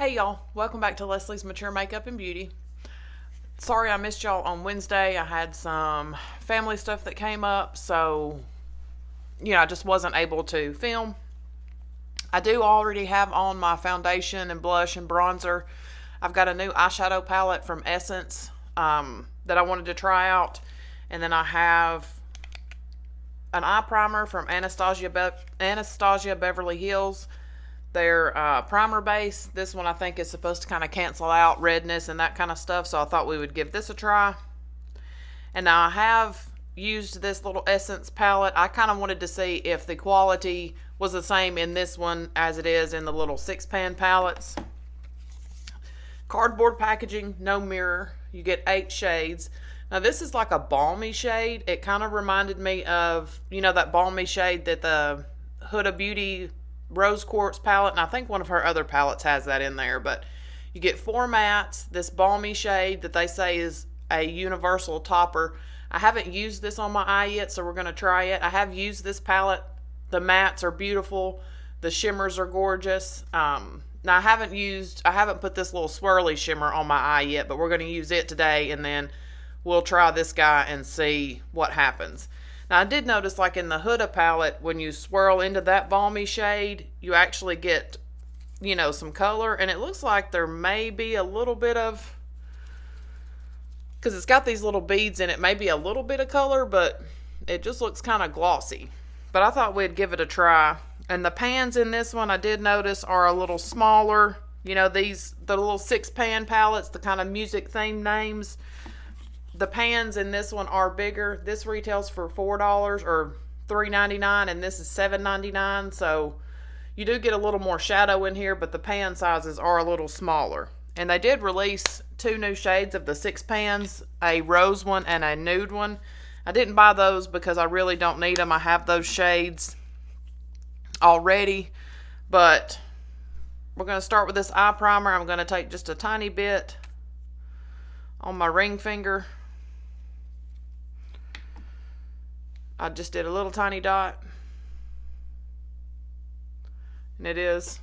Hey y'all, welcome back to Leslie's Mature Makeup and Beauty. Sorry I missed y'all on Wednesday. I had some family stuff that came up, so I just wasn't able to film. I do already have on my foundation and blush and bronzer. I've got a new eyeshadow palette from Essence that I wanted to try out, and then I have an eye primer from Anastasia Beverly Hills. Their primer base. This one I think is supposed to kind of cancel out redness and that kind of stuff, so I thought we would give this a try. And now I have used this little Essence palette. I kind of wanted to see if the quality was the same in this one as it is in the little 6-pan palettes. Cardboard packaging, no mirror. You get 8 shades. Now this is like a balmy shade. It kind of reminded me of, that balmy shade that the Huda Beauty Rose Quartz palette, and I think one of her other palettes has that in there. But you get 4 mattes, this balmy shade that they say is a universal topper. I haven't used this on my eye yet, so we're going to try it. I have used this palette. The mattes are beautiful. The shimmers are gorgeous. Now I haven't put this little swirly shimmer on my eye yet, but we're going to use it today, and then we'll try this guy and see what happens. Now, I did notice, like in the Huda palette, when you swirl into that balmy shade, you actually get, some color. And it looks like there may be a little bit of, because it's got these little beads in it, maybe a little bit of color, but it just looks kind of glossy. But I thought we'd give it a try. And the pans in this one, I did notice, are a little smaller. The little 6-pan palettes, the kind of music themed names. The pans in this one are bigger. This retails for $4 or $3.99, and this is $7.99. So you do get a little more shadow in here, but the pan sizes are a little smaller. And they did release 2 new shades of the 6 pans, a rose one and a nude one. I didn't buy those because I really don't need them. I have those shades already. But we're going to start with this eye primer. I'm going to take just a tiny bit on my ring finger. I just did a little tiny dot. And it is,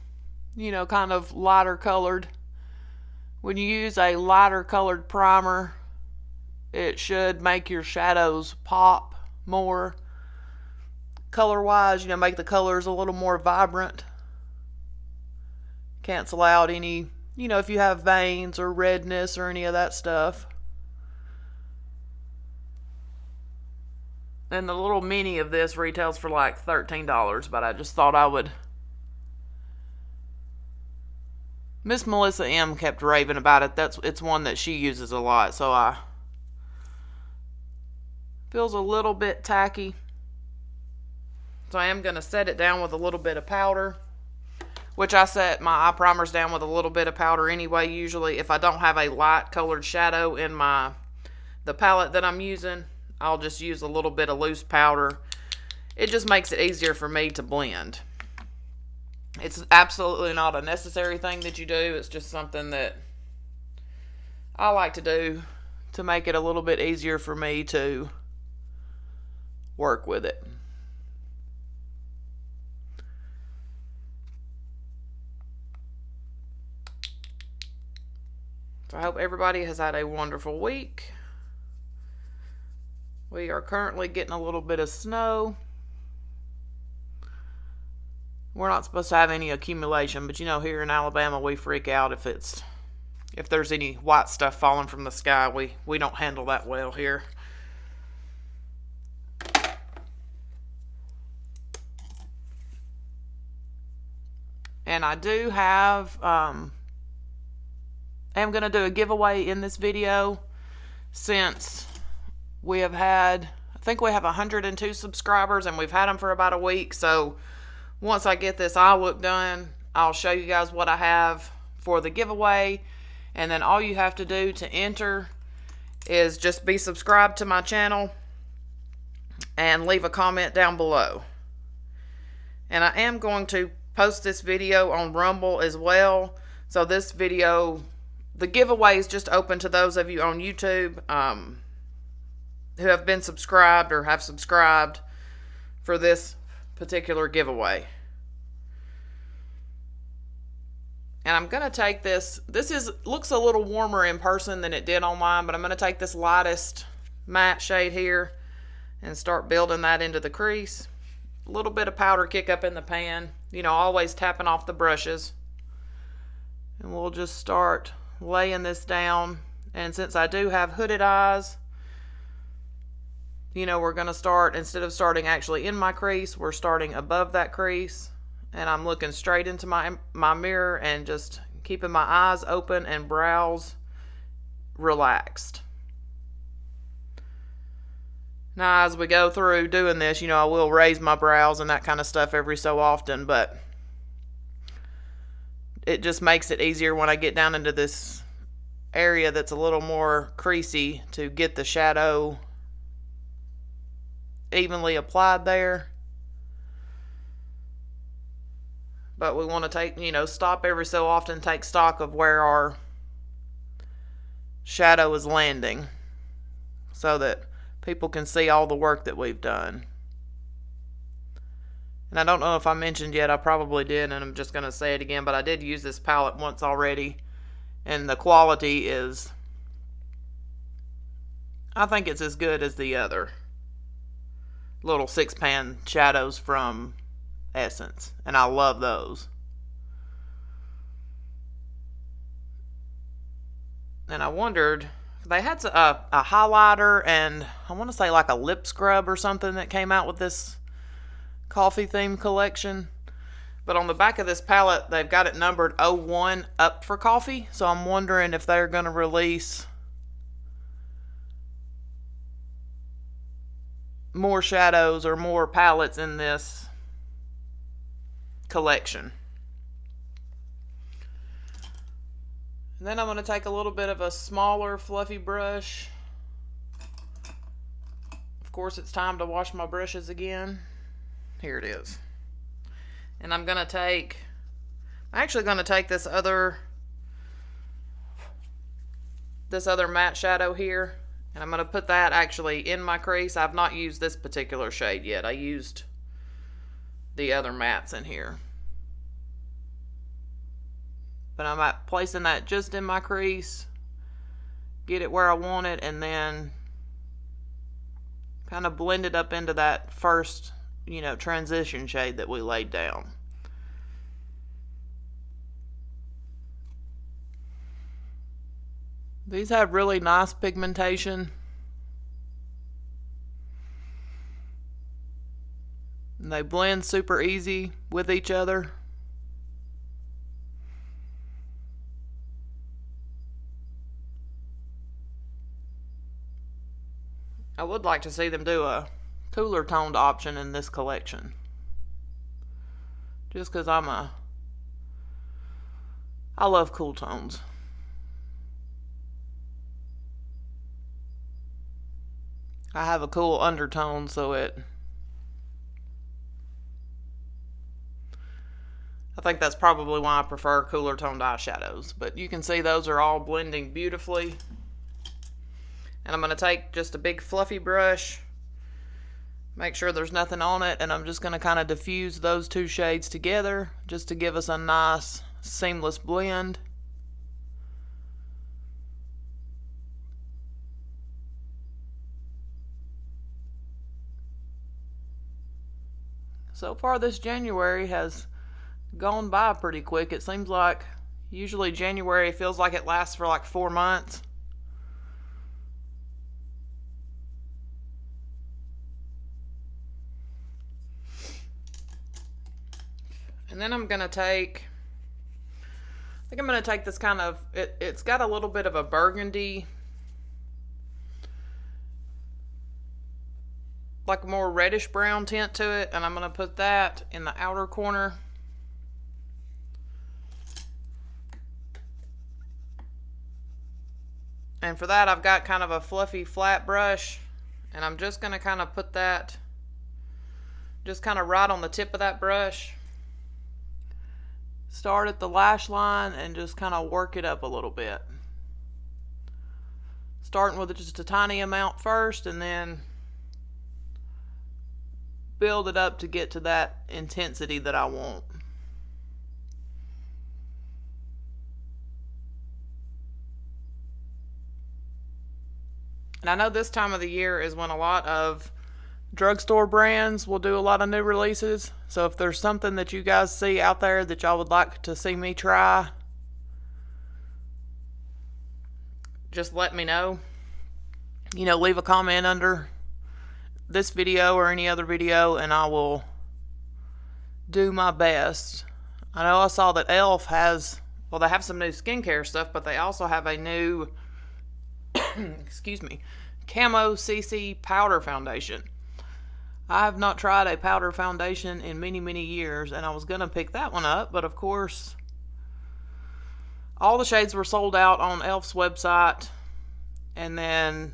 kind of lighter colored. When you use a lighter colored primer, it should make your shadows pop more. Color-wise, make the colors a little more vibrant. Cancel out any, if you have veins or redness or any of that stuff. And the little mini of this retails for like $13, but I just thought I would. Miss Melissa M kept raving about it. It's one that she uses a lot, so feels a little bit tacky. So I am going to set it down with a little bit of powder, which I set my eye primers down with a little bit of powder anyway. Usually if I don't have a light colored shadow in the palette that I'm using, I'll just use a little bit of loose powder. It just makes it easier for me to blend. It's absolutely not a necessary thing that you do. It's just something that I like to do to make it a little bit easier for me to work with it. So I hope everybody has had a wonderful week. We are currently getting a little bit of snow. We're not supposed to have any accumulation, but here in Alabama we freak out if there's any white stuff falling from the sky. We don't handle that well here. And I do have I'm going to do a giveaway in this video since we have had, I think we have 102 subscribers, and we've had them for about a week. So once I get this eye look done, I'll show you guys what I have for the giveaway. And then all you have to do to enter is just be subscribed to my channel and leave a comment down below. And I am going to post this video on Rumble as well. So this video, the giveaway is just open to those of you on YouTube who have been subscribed or have subscribed for this particular giveaway. And I'm going to take this looks a little warmer in person than it did online, but I'm going to take this lightest matte shade here and start building that into the crease. A little bit of powder kick up in the pan, you know, always tapping off the brushes. And we'll just start laying this down. And since I do have hooded eyes, you know, we're going to start, instead of starting actually in my crease, we're starting above that crease. And I'm looking straight into my mirror and just keeping my eyes open and brows relaxed. Now, as we go through doing this, you know, I will raise my brows and that kind of stuff every so often, but it just makes it easier when I get down into this area that's a little more creasy to get the shadow evenly applied there. But we want to take, you know, stop every so often, take stock of where our shadow is landing so that people can see all the work that we've done. And I don't know if I mentioned yet, I probably did, and I'm just going to say it again, but I did use this palette once already, and the quality is, I think it's as good as the other little 6-pan shadows from Essence, and I love those. And I wondered, they had a highlighter and I want to say like a lip scrub or something that came out with this coffee theme collection, but on the back of this palette they've got it numbered 01 up for coffee, so I'm wondering if they're going to release more shadows or more palettes in this collection. And then I'm going to take a little bit of a smaller fluffy brush. Of course, it's time to wash my brushes again. Here it is. And I'm actually going to take this other matte shadow here, and I'm going to put that actually in my crease. I've not used this particular shade yet. I used the other mattes in here, but I'm placing that just in my crease, get it where I want it, and then kind of blend it up into that first, you know, transition shade that we laid down. These have really nice pigmentation. And they blend super easy with each other. I would like to see them do a cooler toned option in this collection. Just because I love cool tones. I have a cool undertone, so I think that's probably why I prefer cooler toned eyeshadows. But you can see those are all blending beautifully. And I'm going to take just a big fluffy brush, make sure there's nothing on it, and I'm just going to kind of diffuse those two shades together just to give us a nice seamless blend. So far this January has gone by pretty quick. It seems like usually January feels like it lasts for like 4 months. And then I'm going to take, I think I'm going to take this kind of, it's got a little bit of a burgundy, like a more reddish brown tint to it, and I'm going to put that in the outer corner. And for that I've got kind of a fluffy flat brush, and I'm just going to kind of put that just kind of right on the tip of that brush. Start at the lash line and just kind of work it up a little bit. Starting with just a tiny amount first and then build it up to get to that intensity that I want. And I know this time of the year is when a lot of drugstore brands will do a lot of new releases. So if there's something that you guys see out there that y'all would like to see me try, just let me know. You know, leave a comment under this video or any other video, and I will do my best. I know I saw that e.l.f. has, well, they have some new skincare stuff, but they also have a new, excuse me, Camo CC powder foundation. I have not tried a powder foundation in many, many years, and I was going to pick that one up, but of course, all the shades were sold out on e.l.f.'s website, and then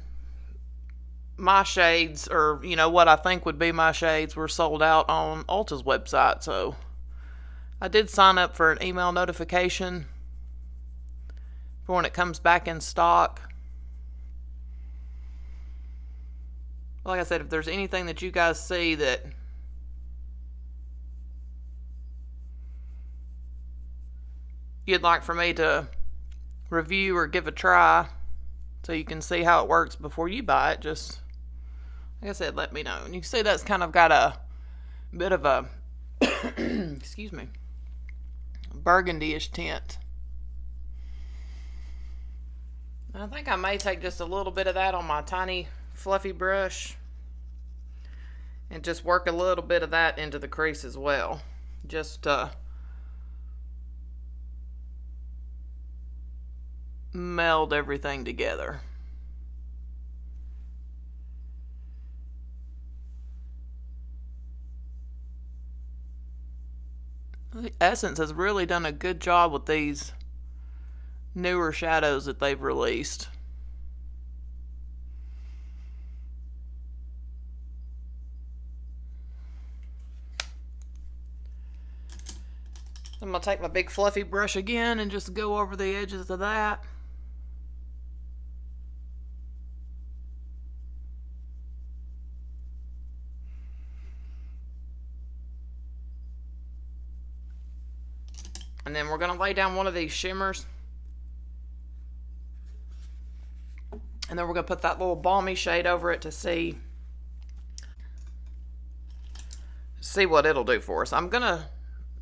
my shades, or you know what I think would be my shades, were sold out on Ulta's website. So I did sign up for an email notification for when it comes back in stock. Like I said, if there's anything that you guys see that you'd like for me to review or give a try so you can see how it works before you buy it, just like I said, let me know. And you can see that's kind of got a bit of a excuse me, burgundy-ish tint. And I think I may take just a little bit of that on my tiny fluffy brush and just work a little bit of that into the crease as well, just meld everything together. Essence has really done a good job with these newer shadows that they've released. I'm going to take my big fluffy brush again and just go over the edges of that. And then we're going to lay down one of these shimmers. And then we're going to put that little balmy shade over it to see what it'll do for us. I'm going to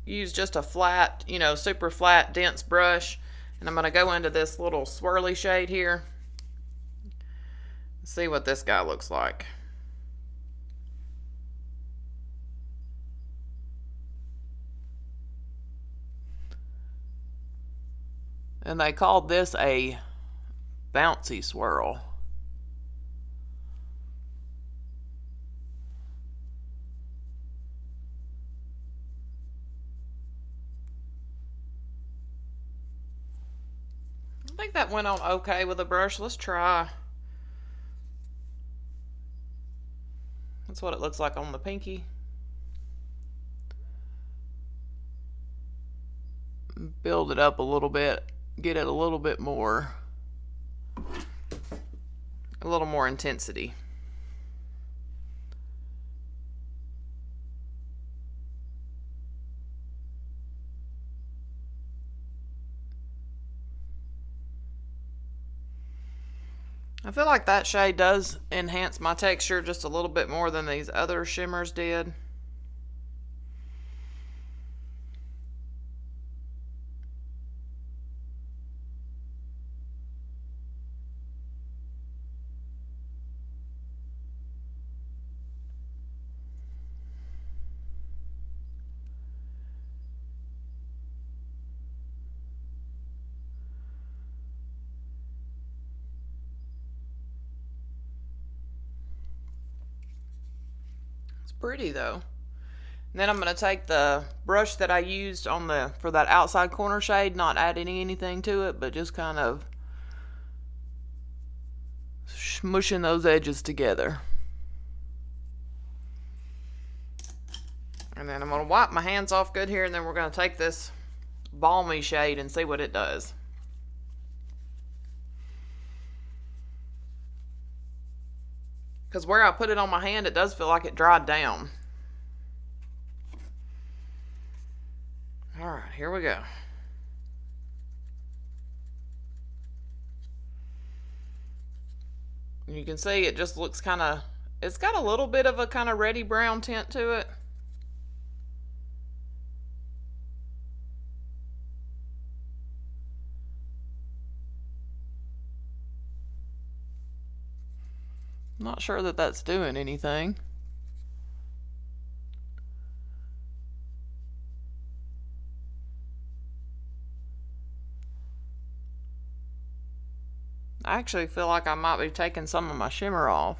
use just a flat, you know, super flat, dense brush. And I'm going to go into this little swirly shade here. See what this guy looks like. And they called this a bouncy swirl. I think that went on okay with the brush. Let's try. That's what it looks like on the pinky. Build it up a little bit. Get it a little bit more, a little more intensity. I feel like that shade does enhance my texture just a little bit more than these other shimmers did. Pretty though. And then I'm going to take the brush that I used on for that outside corner shade, not adding anything to it, but just kind of smushing those edges together. And then I'm going to wipe my hands off good here, and then we're going to take this balmy shade and see what it does. Because where I put it on my hand, it does feel like it dried down. Alright, here we go. And you can see it just looks kind of, it's got a little bit of a kind of reddy brown tint to it. I'm not sure that that's doing anything. I actually feel like I might be taking some of my shimmer off.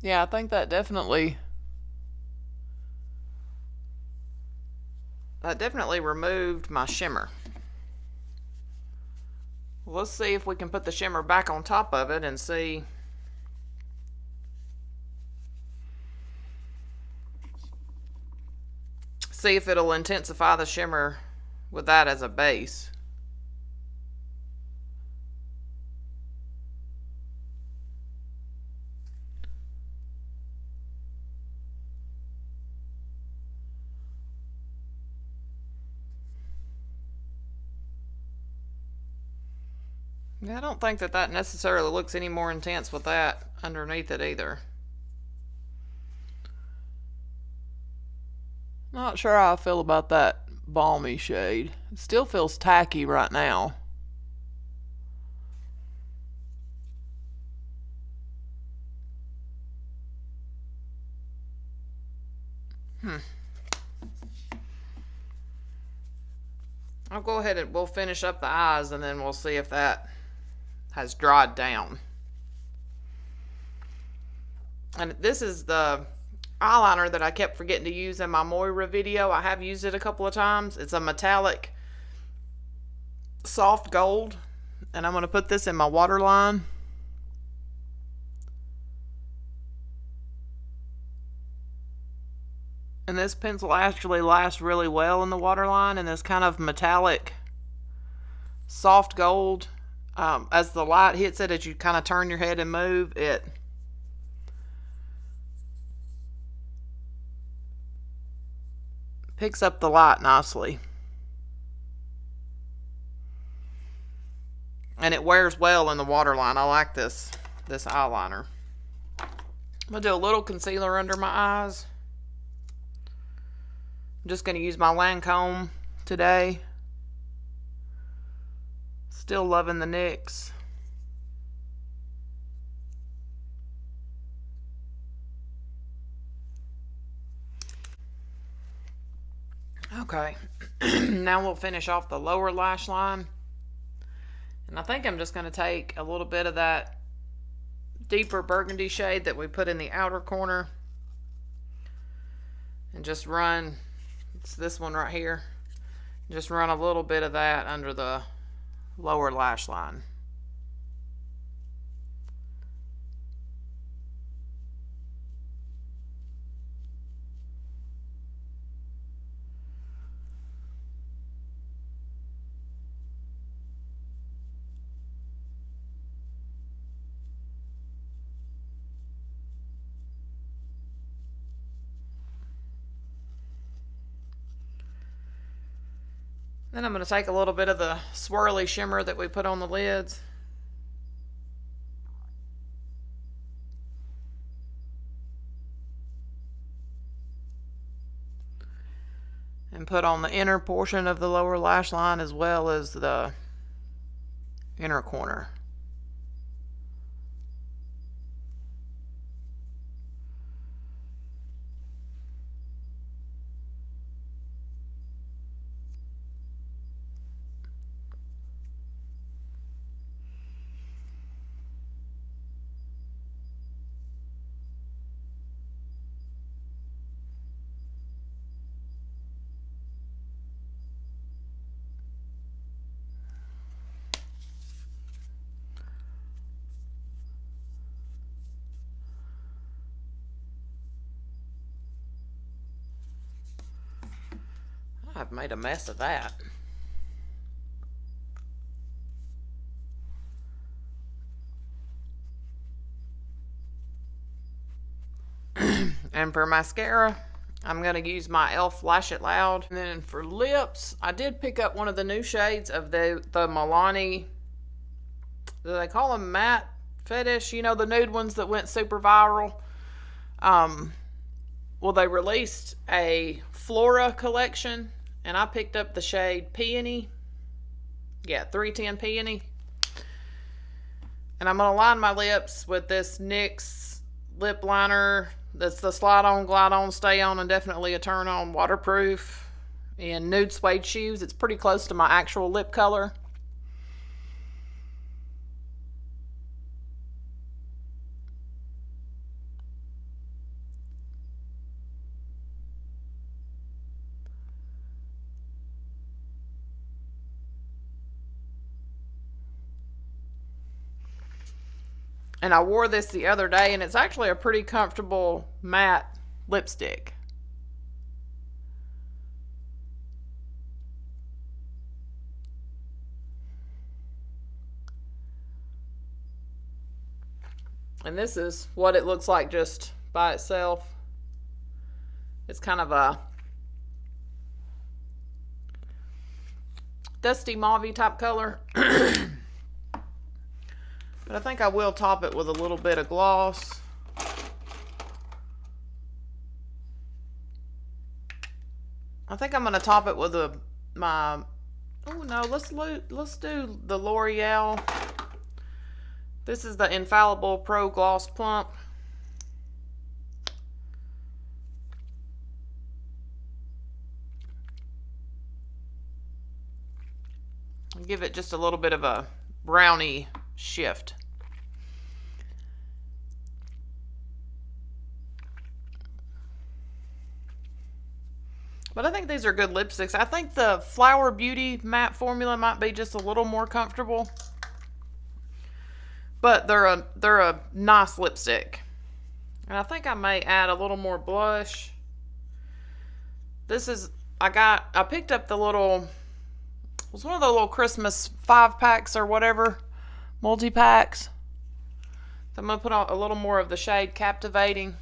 Yeah, I think that definitely removed my shimmer. Let's see if we can put the shimmer back on top of it and see. See if it'll intensify the shimmer with that as a base. Yeah, I don't think that that necessarily looks any more intense with that underneath it either. Not sure how I feel about that balmy shade. It still feels tacky right now. I'll go ahead and we'll finish up the eyes and then we'll see if that has dried down. And this is the eyeliner that I kept forgetting to use in my Moira video. I have used it a couple of times. It's a metallic soft gold, and I'm going to put this in my waterline. And this pencil actually lasts really well in the waterline, and this kind of metallic soft gold, as the light hits it, as you kind of turn your head and move, it picks up the light nicely. And it wears well in the waterline. I like this eyeliner. I'm going to do a little concealer under my eyes. I'm just going to use my Lancome today. Still loving the NYX. Okay, now we'll finish off the lower lash line. And I think I'm just going to take a little bit of that deeper burgundy shade that we put in the outer corner and just run, it's this one right here, just run a little bit of that under the lower lash line. Then I'm going to take a little bit of the swirly shimmer that we put on the lids. And put on the inner portion of the lower lash line as well as the inner corner. I've made a mess of that. And for mascara, I'm going to use my e.l.f. Lash It Loud. And then for lips, I did pick up one of the new shades of the Milani. Do they call them matte fetish? You know, the nude ones that went super viral. Well, they released a Flora collection, and I picked up the shade Peony. Yeah, 310 Peony. And I'm going to line my lips with this NYX lip liner. That's the slide on, glide on, stay on, and definitely a turn on, waterproof, in nude suede shoes. It's pretty close to my actual lip color. And I wore this the other day, and it's actually a pretty comfortable matte lipstick. And this is what it looks like just by itself. It's kind of a dusty mauve type color. But I think I will top it with a little bit of gloss. I think I'm going to top it with oh no, let's do the L'Oreal. This is the Infallible Pro Gloss Plump. And give it just a little bit of a brownie shift. But I think these are good lipsticks. I think the Flower Beauty matte formula might be just a little more comfortable. But they're a nice lipstick. And I think I may add a little more blush. This is, I picked up the little, it was one of the little Christmas 5-packs or whatever, multi-packs. So I'm going to put on a little more of the shade Captivating.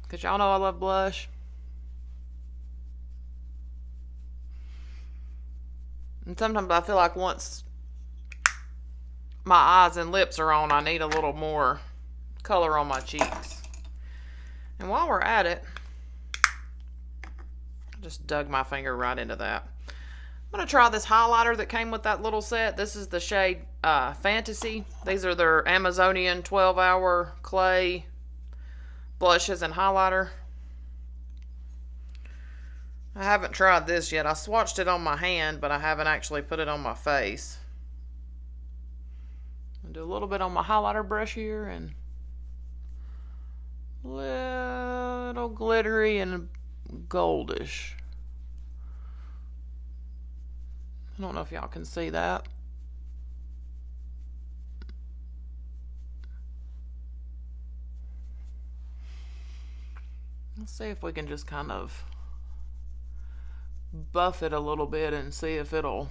Because y'all know I love blush. And sometimes I feel like once my eyes and lips are on, I need a little more color on my cheeks. And while we're at it, I just dug my finger right into that. I'm going to try this highlighter that came with that little set. This is the shade Fantasy. These are their Amazonian 12-hour clay blushes and highlighter. I haven't tried this yet. I swatched it on my hand, but I haven't actually put it on my face. I'll do a little bit on my highlighter brush here, and little glittery and goldish. I don't know if y'all can see that. Let's see if we can just kind of buff it a little bit and see if it'll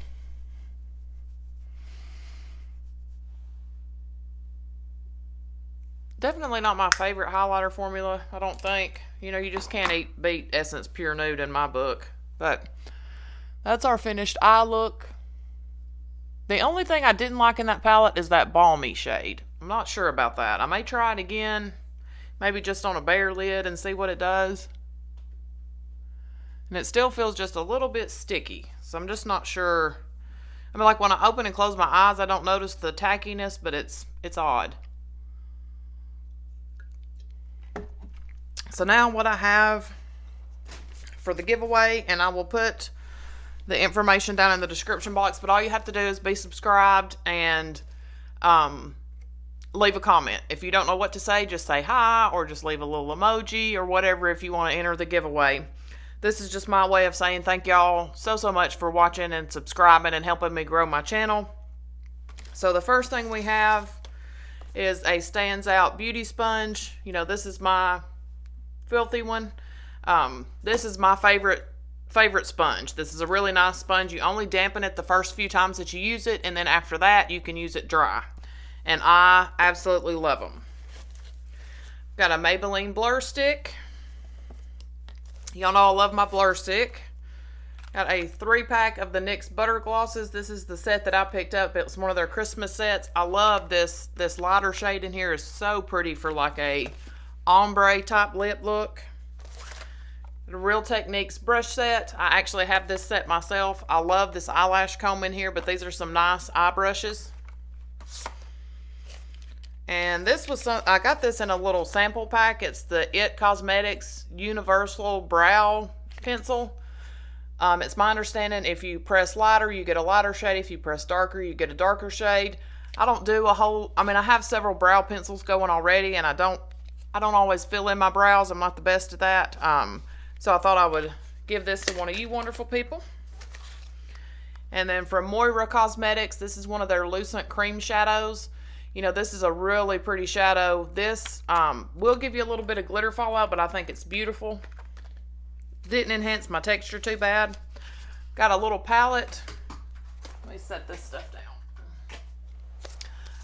definitely not my favorite highlighter formula, I don't think. You know, you just can't beat Essence Pure Nude in my book. But that's our finished eye look. The only thing I didn't like in that palette is that balmy shade. I'm not sure about that. I may try it again, maybe just on a bare lid, and see what it does. And it still feels just a little bit sticky. So I'm just not sure. I mean, like when I open and close my eyes, I don't notice the tackiness, but it's odd. So now what I have for the giveaway, and I will put the information down in the description box, but all you have to do is be subscribed and leave a comment. If you don't know what to say, just say hi, or just leave a little emoji or whatever if you want to enter the giveaway. This is just my way of saying thank y'all so much for watching and subscribing and helping me grow my channel. So the first thing we have is a Stands Out Beauty Sponge. You know, this is my filthy one. This is my favorite sponge. This is a really nice sponge. You only dampen it the first few times that you use it, and then after that you can use it dry. and I absolutely love them. Got a Maybelline blur stick. Y'all know I love my blur stick. Got a 3-pack of the NYX Butter Glosses. This is the set that I picked up. It was one of their Christmas sets. I love this lighter shade in here. Is so pretty for like a ombre type lip look. The Real Techniques brush set. I actually have this set myself. I love this eyelash comb in here, but these are some nice eye brushes. And this was I got this in a little sample pack. It's the IT Cosmetics Universal Brow Pencil. It's my understanding if you press lighter, you get a lighter shade. If you press darker, you get a darker shade. I don't do a whole, I mean, I have several brow pencils going already, and I don't always fill in my brows. I'm not the best at that. So I thought I would give this to one of you wonderful people. And then from Moira Cosmetics, this is one of their Lucent Cream Shadows. You know, this is a really pretty shadow. This will give you a little bit of glitter fallout, but I think it's beautiful. Didn't enhance my texture too bad. Got a little palette. Let me set this stuff down.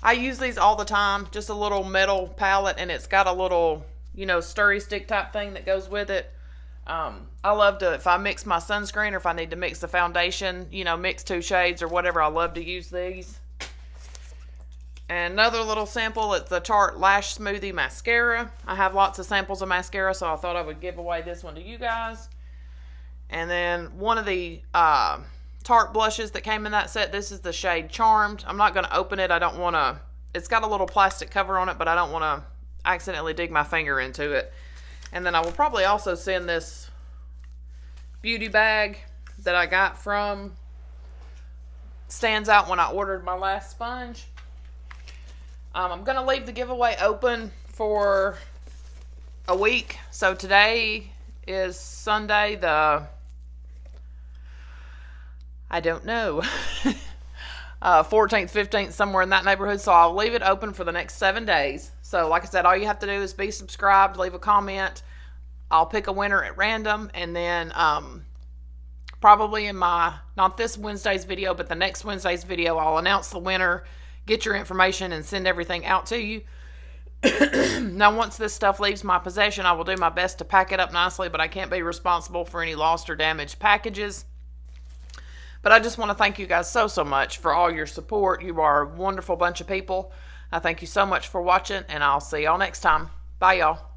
I use these all the time. Just a little metal palette, and it's got a little, you know, stirry stick type thing that goes with it. I love to, if I mix my sunscreen or if I need to mix the foundation, you know, mix 2 shades or whatever, I love to use these. And another little sample, it's the Tarte Lash Smoothie Mascara. I have lots of samples of mascara, so I thought I would give away this one to you guys. And then one of the Tarte blushes that came in that set, this is the shade Charmed. I'm not going to open it. I don't want to, it's got a little plastic cover on it, but I don't want to accidentally dig my finger into it. And then I will probably also send this beauty bag that I got from Stands Out when I ordered my last sponge. I'm going to leave the giveaway open for a week. So today is Sunday, I don't know, 14th, 15th, somewhere in that neighborhood. So I'll leave it open for the next 7 days. So like I said, all you have to do is be subscribed, leave a comment. I'll pick a winner at random, and then probably in my, not this Wednesday's video, but the next Wednesday's video, I'll announce the winner, get your information, and send everything out to you. Now, once this stuff leaves my possession, I will do my best to pack it up nicely, but I can't be responsible for any lost or damaged packages. But I just want to thank you guys so much for all your support. You are a wonderful bunch of people. I thank you so much for watching, and I'll see y'all next time. Bye, y'all.